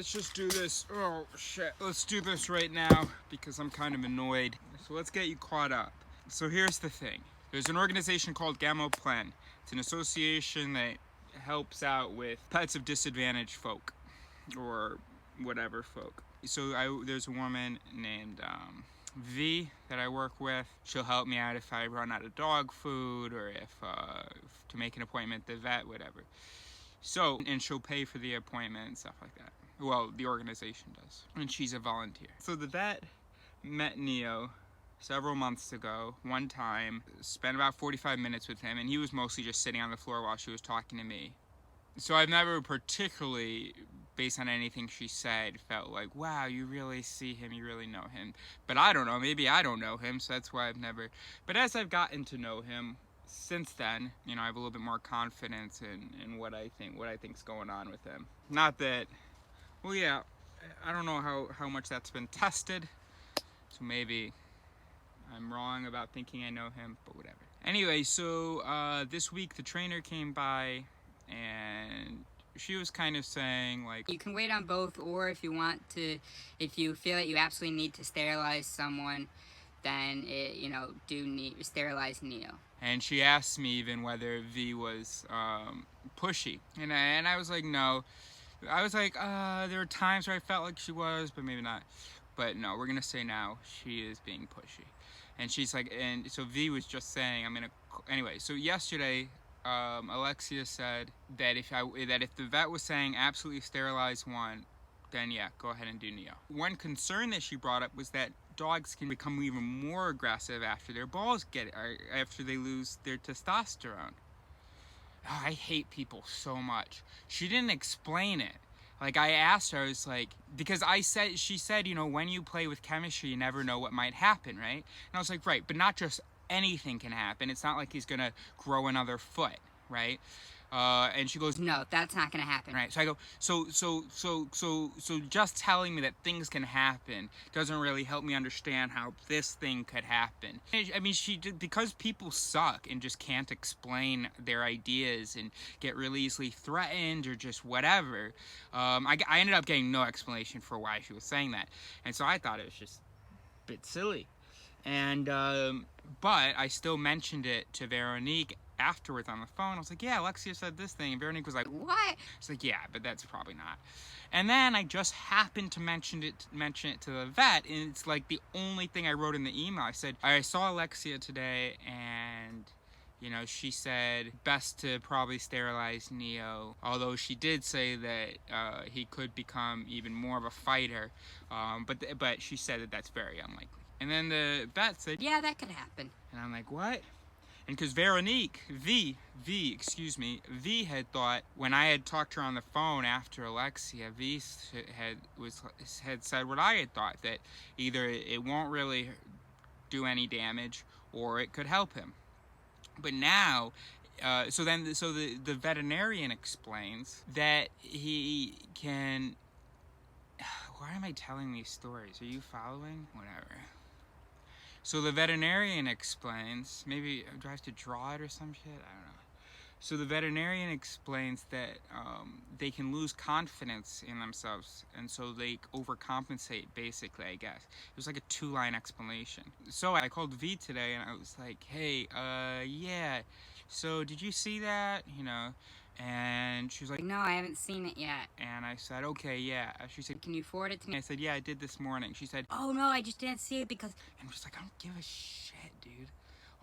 let's just do this. Oh shit, let's do this right now because I'm kind of annoyed. So let's get you caught up. So here's the thing. There's an organization called Gamma Plan. It's an association that helps out with pets of disadvantaged folk, or whatever folk. So there's a woman named V that I work with. She'll help me out if I run out of dog food, or if to make an appointment at the vet, whatever. So, and she'll pay for the appointment and stuff like that. Well, the organization does. And she's a volunteer. So the vet met Neo several months ago, one time, spent about 45 minutes with him, and he was mostly just sitting on the floor while she was talking to me. So I've never particularly, based on anything she said, felt like, wow, you really see him, you really know him. But I don't know, maybe I don't know him, so that's why I've never. But as I've gotten to know him since then, you know, I have a little bit more confidence in what I think's going on with him. Not that, well, yeah, I don't know how much that's been tested, so maybe I'm wrong about thinking I know him, but whatever. Anyway, so this week the trainer came by, and she was kind of saying, like, you can wait on both, or if you want to, if you feel that you absolutely need to sterilize someone, then sterilize Neo. And she asked me even whether V was pushy, and I was like, no. I was like, there were times where I felt like she was, but maybe not. But no, we're gonna say now she is being pushy. And she's like, and so V was just saying, anyway, so yesterday, Alexia said that if the vet was saying absolutely sterilize one, then yeah, go ahead and do Neo. One concern that she brought up was that dogs can become even more aggressive after their balls after they lose their testosterone. Oh, I hate people so much. She didn't explain it. Like, I asked her, I was like, because she said, you know, when you play with chemistry, you never know what might happen, right? And I was like, right, but not just anything can happen. It's not like he's gonna grow another foot, right? And she goes, no, that's not gonna happen. Right. So I go, so just telling me that things can happen doesn't really help me understand how this thing could happen. I mean, because people suck and just can't explain their ideas and get really easily threatened or just whatever. I ended up getting no explanation for why she was saying that, and so I thought it was just a bit silly. And but I still mentioned it to Veronique afterwards on the phone. I was like, yeah, Alexia said this thing, and Veronique was like, what? She's like, yeah, but that's probably not. And then I just happened to mention it to the vet, and it's like the only thing I wrote in the email. I said, I saw Alexia today, and you know, she said best to probably sterilize Neo, although she did say that he could become even more of a fighter, but she said that that's very unlikely. And then the vet said, yeah, that could happen. And I'm like, what? And because Veronique, V had thought, when I had talked to her on the phone after Alexia, V had said what I had thought, that either it won't really do any damage or it could help him. But now, so the veterinarian explains that he can. Why am I telling these stories? Are you following? Whatever. So the veterinarian explains, maybe do I have to draw it or some shit? I don't know. So the veterinarian explains that they can lose confidence in themselves, and so they overcompensate, basically, I guess. It was like a 2-line explanation. So I called V today, and I was like, hey, yeah, so did you see that? You know, and she was like, no, I haven't seen it yet. And I said, okay, yeah. She said, can you forward it to me? I said, yeah, I did this morning. She said, oh no, I just didn't see it because... And I was like, I don't give a shit, dude.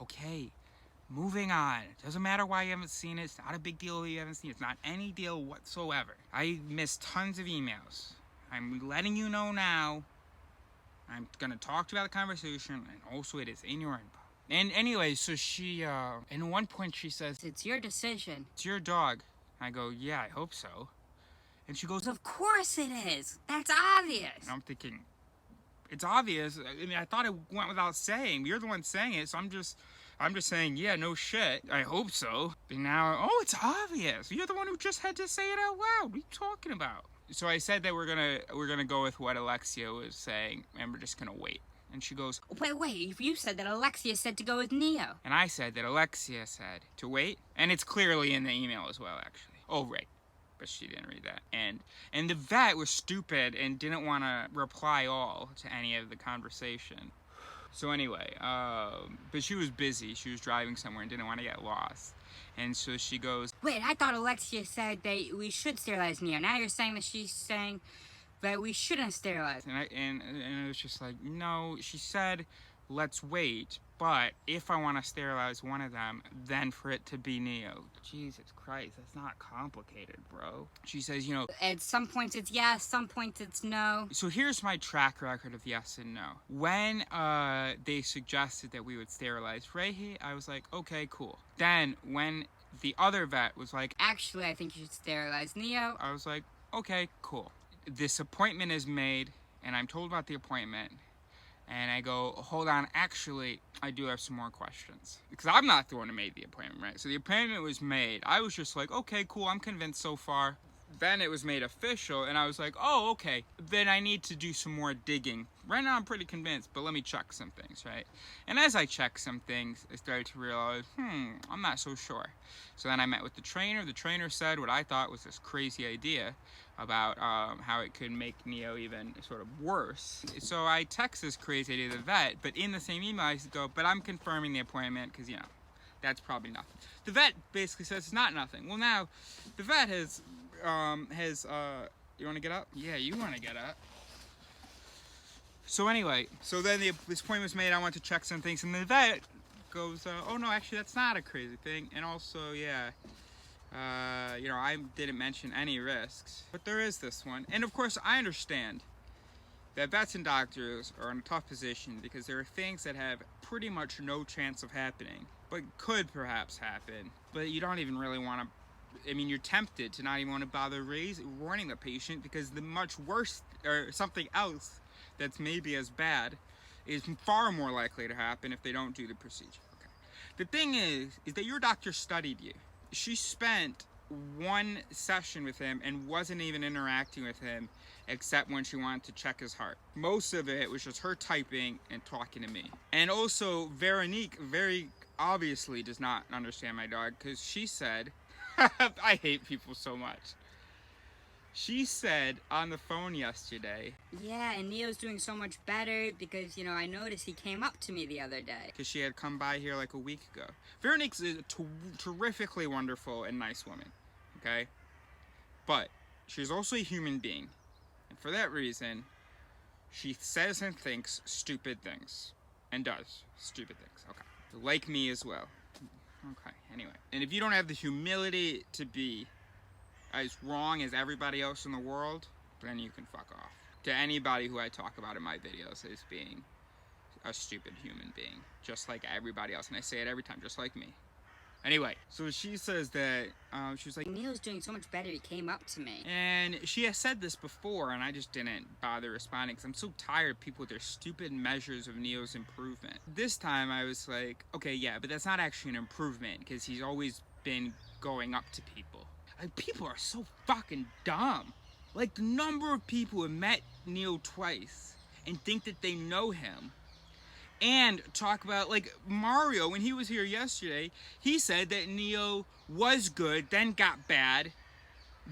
Okay, moving on. Doesn't matter why you haven't seen it. It's not a big deal if you haven't seen it. It's not any deal whatsoever. I missed tons of emails. I'm letting you know now. I'm going to talk to you about the conversation, and also it is in your inbox. And anyway, so she, at one point she says, it's your decision. It's your dog. I go, yeah, I hope so. And she goes, of course it is. That's obvious. And I'm thinking, it's obvious. I mean, I thought it went without saying. You're the one saying it, so I'm just saying, yeah, no shit. I hope so. And now, oh, it's obvious. You're the one who just had to say it out loud. What are you talking about? So I said that we're gonna go with what Alexia was saying, and we're just gonna wait. And she goes, wait, you said that Alexia said to go with Neo. And I said that Alexia said to wait. And it's clearly in the email as well, actually. Oh, right. but she didn't read that. And the vet was stupid and didn't want to reply all to any of the conversation. So anyway, but she was busy. She was driving somewhere and didn't want to get lost. And so she goes, wait, I thought Alexia said that we should sterilize Neo. Now you're saying that she's saying that we shouldn't sterilize. and it was just like, no, she said, let's wait. But if I want to sterilize one of them, then for it to be Neo. Jesus Christ, that's not complicated, bro. She says, you know, at some points it's yes, some points it's no. So here's my track record of yes and no. When they suggested that we would sterilize Rehi, I was like, okay, cool. Then when the other vet was like, actually, I think you should sterilize Neo, I was like, okay, cool. This appointment is made, and I'm told about the appointment. And I go, hold on, actually, I do have some more questions. Because I'm not the one who made the appointment, right? So the appointment was made. I was just like, okay, cool, I'm convinced so far. Then it was made official, and I was like, oh, okay. Then I need to do some more digging. Right now I'm pretty convinced, but let me check some things, right? And as I checked some things, I started to realize, I'm not so sure. So then I met with the trainer. The trainer said what I thought was this crazy idea about how it could make Neo even sort of worse. So I text this crazy idea to the vet, but in the same email I go, but I'm confirming the appointment because, you know, that's probably nothing. The vet basically says it's not nothing. Well, now, the vet has you want to get up? Yeah, you want to get up. So anyway, so then this appointment was made, I went to check some things, and the vet goes, oh no, actually that's not a crazy thing, and also, yeah, you know, I didn't mention any risks, but there is this one. And of course, I understand that vets and doctors are in a tough position because there are things that have pretty much no chance of happening, but could perhaps happen, but you don't even really want to, I mean, you're tempted to not even want to bother warning the patient because the much worse, or something else that's maybe as bad, is far more likely to happen if they don't do the procedure. Okay. The thing is that your doctor studied you. She spent one session with him and wasn't even interacting with him except when she wanted to check his heart. Most of it was just her typing and talking to me. And also, Veronique very obviously does not understand my dog because she said, I hate people so much. She said on the phone yesterday, yeah, and Neo's doing so much better because, you know, I noticed he came up to me the other day. Because she had come by here like a week ago. Veronique's a terrifically wonderful and nice woman, okay? But she's also a human being. And for that reason, she says and thinks stupid things. And does stupid things, okay. Like me as well. Okay, anyway. And if you don't have the humility to be as wrong as everybody else in the world, then you can fuck off. To anybody who I talk about in my videos as being a stupid human being, just like everybody else, and I say it every time, just like me. Anyway, so she says that, she was like, Neo's doing so much better, he came up to me. And she has said this before, and I just didn't bother responding, because I'm so tired of people with their stupid measures of Neo's improvement. This time I was like, okay, yeah, but that's not actually an improvement, because he's always been going up to people. Like, people are so fucking dumb. Like, the number of people who have met Neo twice and think that they know him, and talk about, like, Mario, when he was here yesterday, he said that Neo was good, then got bad,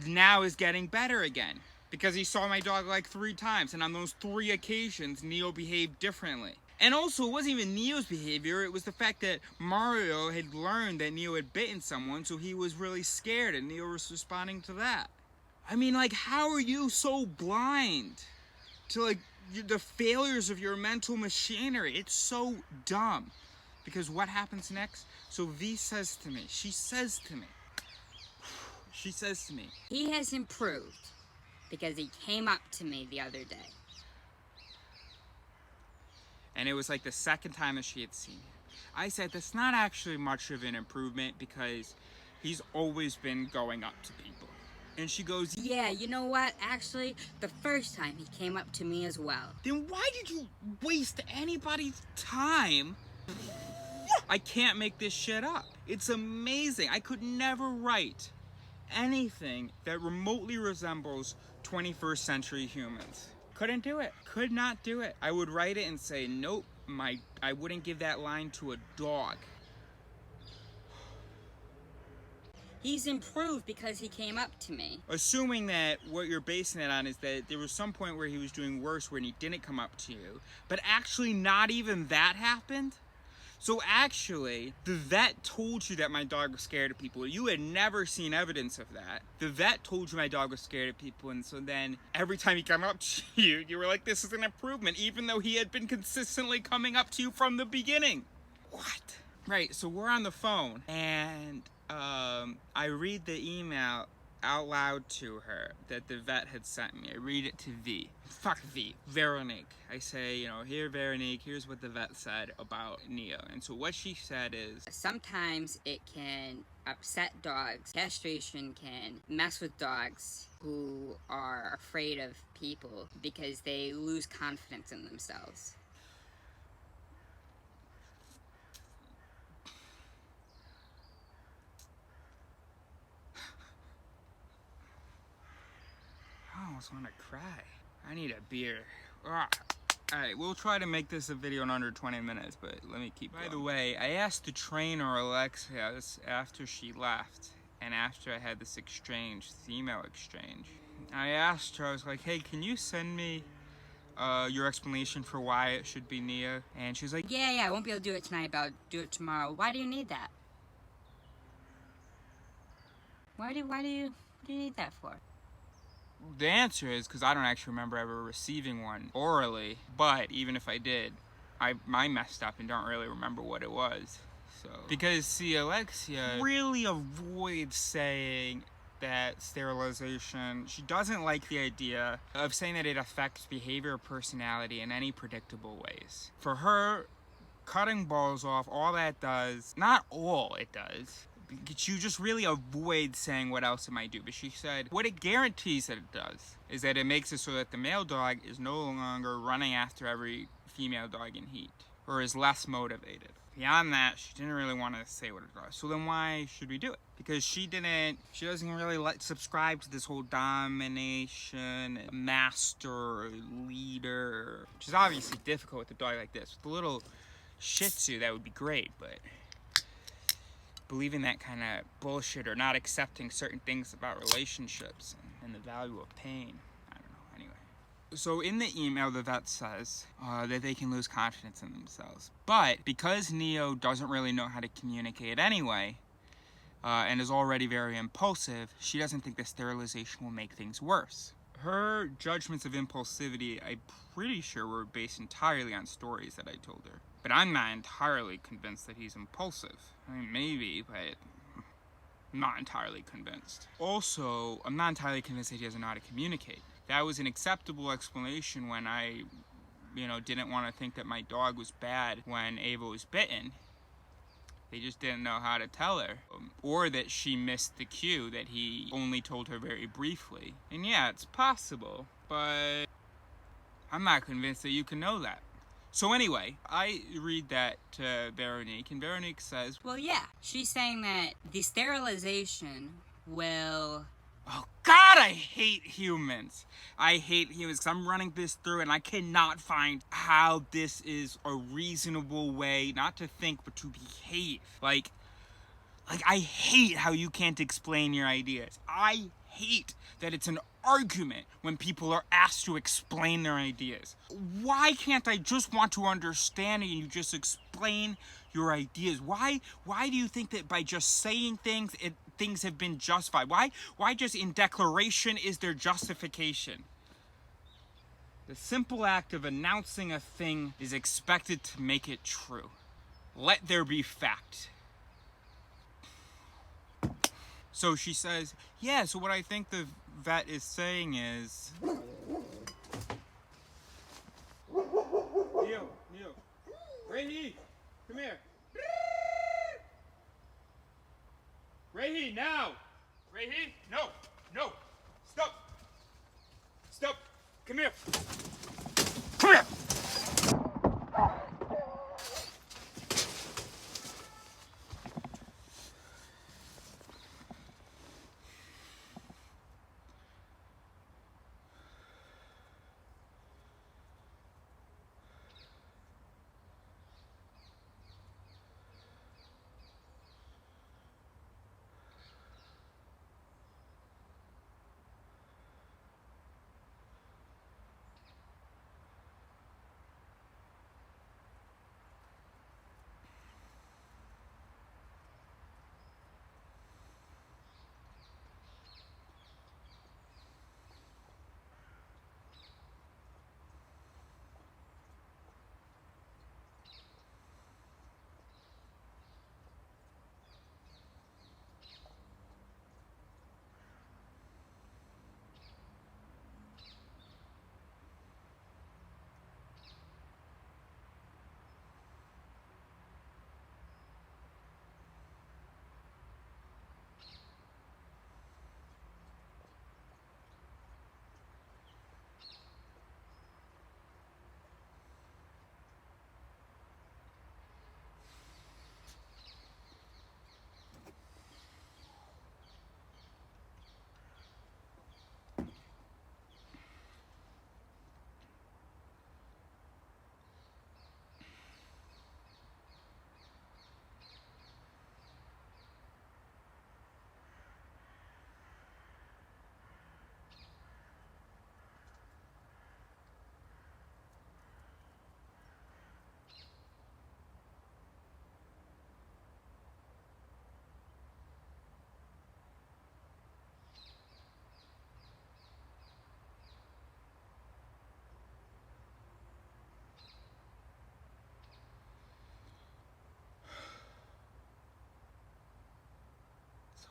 now is getting better again. Because he saw my dog like 3 times, and on those 3 occasions, Neo behaved differently. And also, it wasn't even Neo's behavior, it was the fact that Mario had learned that Neo had bitten someone, so he was really scared, and Neo was responding to that. I mean, like, how are you so blind to, like, the failures of your mental machinery? It's so dumb. Because what happens next? So V says to me, she says to me, he has improved because he came up to me the other day. And it was like the second time that she had seen him. I said, that's not actually much of an improvement because he's always been going up to people. And she goes, yeah, you know what? Actually, the first time he came up to me as well. Then why did you waste anybody's time? I can't make this shit up. It's amazing. I could never write anything that remotely resembles 21st century humans. Couldn't do it. Could not do it. I would write it and say, nope, I wouldn't give that line to a dog. He's improved because he came up to me. Assuming that what you're basing it on is that there was some point where he was doing worse when he didn't come up to you, but actually not even that happened? So actually, the vet told you that my dog was scared of people. You had never seen evidence of that. The vet told you my dog was scared of people, and so then every time he came up to you, you were like, this is an improvement, even though he had been consistently coming up to you from the beginning. What? Right, so we're on the phone, and I read the email out loud to her that the vet had sent me. I read it to V. Fuck V. Veronique. I say, you know, here, Veronique, here's what the vet said about Neo. And so what she said is, sometimes it can upset dogs. Castration can mess with dogs who are afraid of people because they lose confidence in themselves. I almost want to cry. I need a beer. Alright, we'll try to make this a video in under 20 minutes, but let me keep going. By the way, I asked the trainer, Alexios, after she left, and after I had this exchange, this email exchange, I asked her, I was like, hey, can you send me your explanation for why it should be Neo? And she was like, Yeah, I won't be able to do it tonight, but I'll do it tomorrow. Why do you need that? Why do you need that for? the answer is because I don't actually remember ever receiving one orally, but even if I did, I messed up and don't really remember what it was. So, because see, Alexia really avoids saying that sterilization, she doesn't like the idea of saying that it affects behavior or personality in any predictable ways. For her, cutting balls off, all that does, not all it does, you just really avoid saying what else it might do. But she said what it guarantees that it does is that it makes it so that the male dog is no longer running after every female dog in heat, or is less motivated. Beyond that, she didn't really want to say what it does. So then why should we do it? Because she doesn't really subscribe to this whole domination, master, leader, which is obviously difficult with a dog like this. With a little Shih Tzu, that would be great, but believing that kind of bullshit or not accepting certain things about relationships and the value of pain. I don't know. Anyway. So in the email, the vet says that they can lose confidence in themselves. But because Neo doesn't really know how to communicate anyway, and is already very impulsive, she doesn't think that sterilization will make things worse. Her judgments of impulsivity, I'm pretty sure, were based entirely on stories that I told her. But I'm not entirely convinced that he's impulsive. I mean, maybe, but I'm not entirely convinced. Also, I'm not entirely convinced that he doesn't know how to communicate. That was an acceptable explanation when I, didn't want to think that my dog was bad when Ava was bitten. They just didn't know how to tell her. Or that she missed the cue, that he only told her very briefly. And yeah, it's possible, but I'm not convinced that you can know that. So anyway, I read that to Veronique, and Veronique says, well, yeah, she's saying that the sterilization will... Oh God, I hate humans. I hate humans because I'm running this through and I cannot find how this is a reasonable way, not to think, but to behave. Like I hate how you can't explain your ideas. I hate that it's an argument when people are asked to explain their ideas. Why can't I just want to understand and you just explain your ideas? Why do you think that by just saying things, things have been justified? Why just in declaration is there justification? The simple act of announcing a thing is expected to make it true. Let there be fact. So she says, yeah, so what I think the vet is saying is... Neo, Rahi, come here. Rahi, now! Rahi, no, stop, come here. Come here!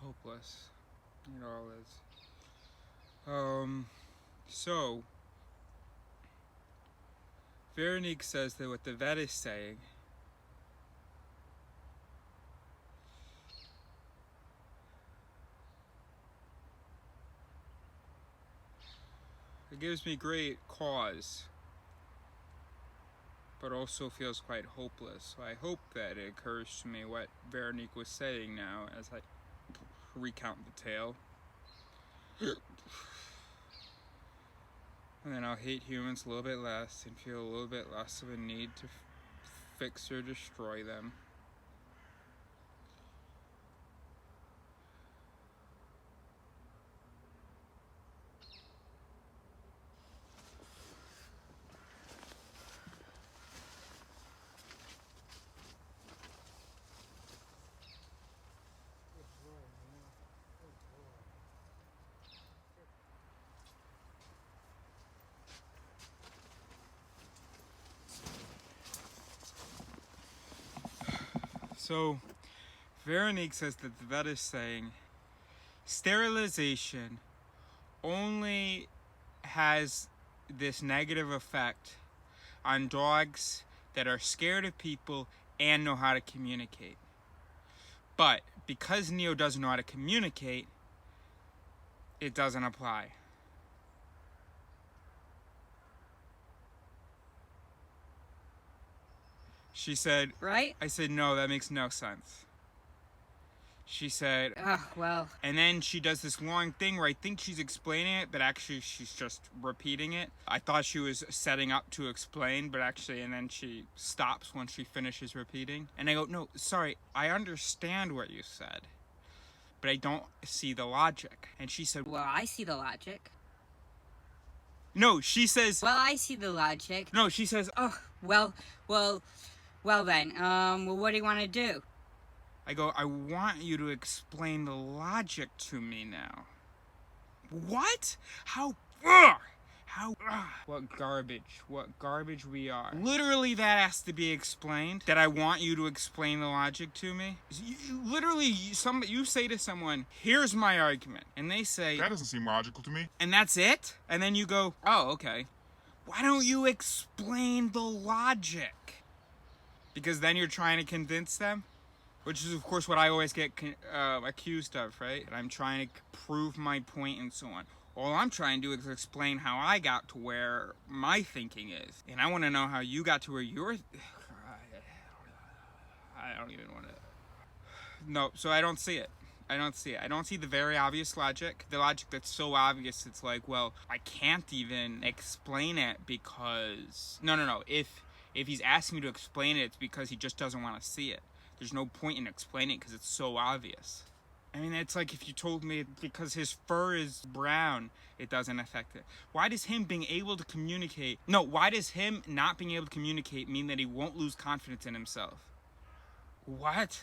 hopeless. It all is. So, Veronique says that what the vet is saying it gives me great cause, but also feels quite hopeless. So I hope that it occurs to me what Veronique was saying now as I recount the tale. And then I'll hate humans a little bit less and feel a little bit less of a need to fix or destroy them. So, Veronique says that the vet is saying sterilization only has this negative effect on dogs that are scared of people and know how to communicate. But because Neo doesn't know how to communicate, it doesn't apply. She said, Right? I said, no, that makes no sense. She said, Well. And then she does this long thing where I think she's explaining it, but actually she's just repeating it. I thought she was setting up to explain, but actually, and then she stops once she finishes repeating. And I go, no, sorry, I understand what you said, but I don't see the logic. And she said, Well, I see the logic. no, she says, Well, I see the logic. no, she says, Well then, what do you want to do? I go, I want you to explain the logic to me now. What? How? What garbage we are. Literally that has to be explained, that I want you to explain the logic to me. You say to someone, here's my argument, and they say, that doesn't seem logical to me. And that's it? And then you go, oh, okay. Why don't you explain the logic? Because then you're trying to convince them? Which is, of course, what I always get accused of, right? And I'm trying to prove my point and so on. All I'm trying to do is explain how I got to where my thinking is. And I want to know how you got to where your... I don't even want to... No, so I don't see it. I don't see it. I don't see the very obvious logic. The logic that's so obvious, it's like, well, I can't even explain it because... No. If he's asking me to explain it, it's because he just doesn't want to see it. There's no point in explaining it because it's so obvious. I mean, it's like if you told me because his fur is brown, it doesn't affect it. Why does him being able to communicate... No, why does him not being able to communicate mean that he won't lose confidence in himself? What?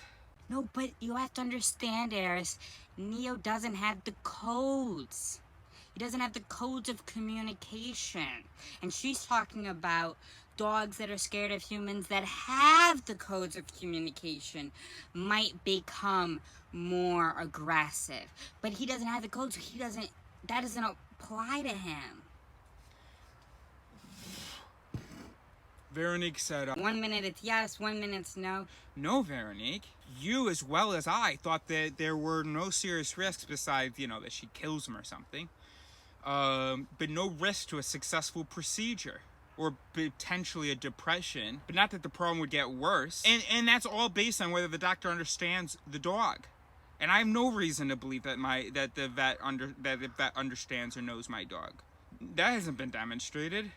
No, but you have to understand, Eris, Neo doesn't have the codes. He doesn't have the codes of communication. And she's talking about dogs that are scared of humans that have the codes of communication might become more aggressive. But he doesn't have the codes. That doesn't apply to him. Veronique said... 1 minute it's yes, 1 minute it's no. No, Veronique. You, as well as I, thought that there were no serious risks besides, that she kills him or something. But no risk to a successful procedure. Or potentially a depression. But not that the problem would get worse. And that's all based on whether the doctor understands the dog. And I have no reason to believe that the vet understands or knows my dog. That hasn't been demonstrated.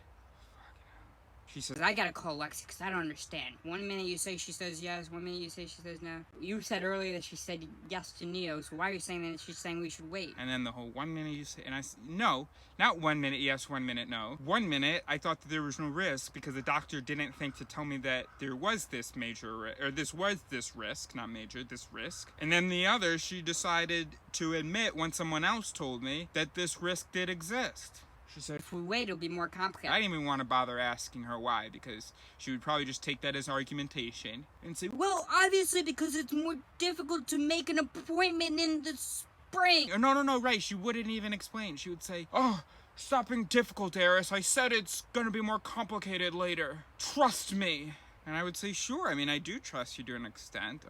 She says, I gotta call Lexi because I don't understand. 1 minute you say she says yes, 1 minute you say she says no. You said earlier that she said yes to Neo, so why are you saying that she's saying we should wait? And then the whole 1 minute you say, and I said, no, not 1 minute yes, 1 minute no. 1 minute I thought that there was no risk because the doctor didn't think to tell me that there was this major, or this was this risk, not major, this risk. And then the other, she decided to admit when someone else told me that this risk did exist. She said, If we wait, it'll be more I complicated. didn't even want to bother asking her why, because she would probably just take that as argumentation and say, Well, obviously because it's more difficult to make an appointment in the spring. no, right, she wouldn't even explain. She would say, oh, stop being difficult, Eris. I said it's gonna be more complicated later. Trust me. And I would say, sure, I mean, I do trust you to an extent.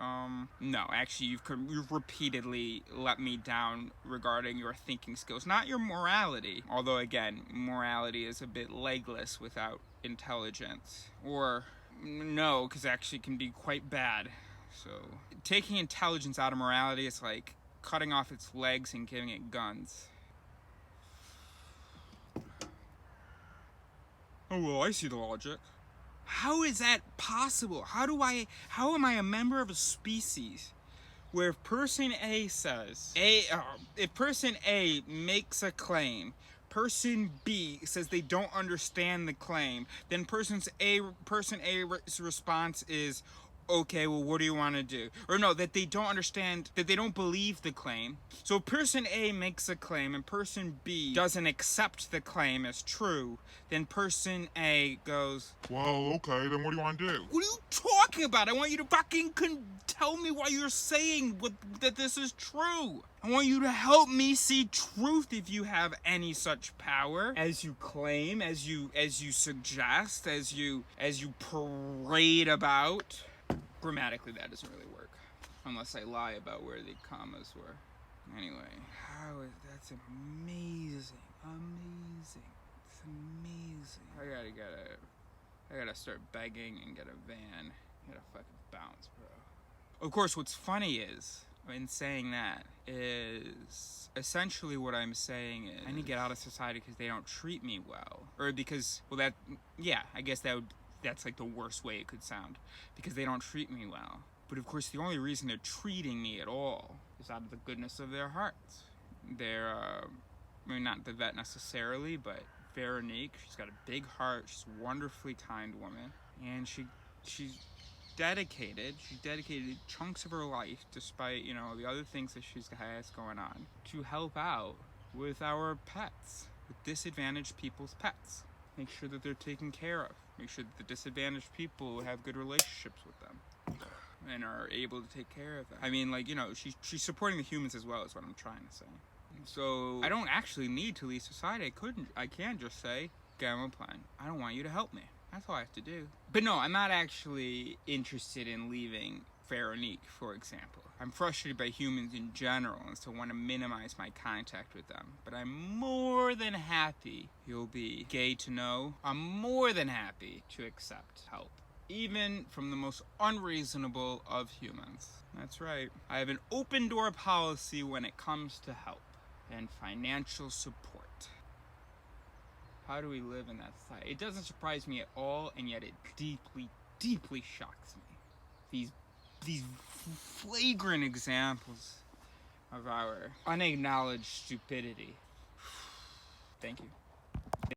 No, actually, you've repeatedly let me down regarding your thinking skills, not your morality. Although, again, morality is a bit legless without intelligence. Or, no, because actually it can be quite bad. So, taking intelligence out of morality is like cutting off its legs and giving it guns. Oh, well, I see the logic. How is that possible? How am I a member of a species where if person A says, if person A makes a claim, person B says they don't understand the claim, then person A's response is, okay, well, what do you want to do? Or no, that they don't understand, that they don't believe the claim. So person A makes a claim and person B doesn't accept the claim as true, then person A goes, well, okay, then what do you want to do? what are you talking about? I want you to fucking tell me why you're saying that this is true. I want you to help me see truth if you have any such power as you claim, as you suggest, as you parade about. Grammatically, that doesn't really work, unless I lie about where the commas were. Anyway, that's amazing. It's amazing. I gotta start begging and get a van. I gotta fucking bounce, bro. Of course, what's funny is, in saying that, is essentially what I'm saying is I need to get out of society because they don't treat me well, or because, well, I guess that's like the worst way it could sound, because they don't treat me well. But of course, the only reason they're treating me at all is out of the goodness of their hearts. They're, I mean, not the vet necessarily, but Veronique, she's got a big heart, she's a wonderfully kind woman, and she's dedicated chunks of her life, despite, you know, the other things that she has going on, to help out with our pets, with disadvantaged people's pets. Make sure that they're taken care of. Make sure that the disadvantaged people have good relationships with them and are able to take care of them. I mean, like, you know, she's supporting the humans as well, is what I'm trying to say. So I don't actually need to leave society. I can just say, Gamma Plan, I don't want you to help me. That's all I have to do. But no, I'm not actually interested in leaving Veronique, for example. I'm frustrated by humans in general and so want to minimize my contact with them. But I'm more than happy, you'll be gay to know, I'm more than happy to accept help, even from the most unreasonable of humans. That's right. I have an open door policy when it comes to help and financial support. How do we live in that society? It doesn't surprise me at all, and yet it deeply, deeply shocks me. These flagrant examples of our unacknowledged stupidity. Thank you.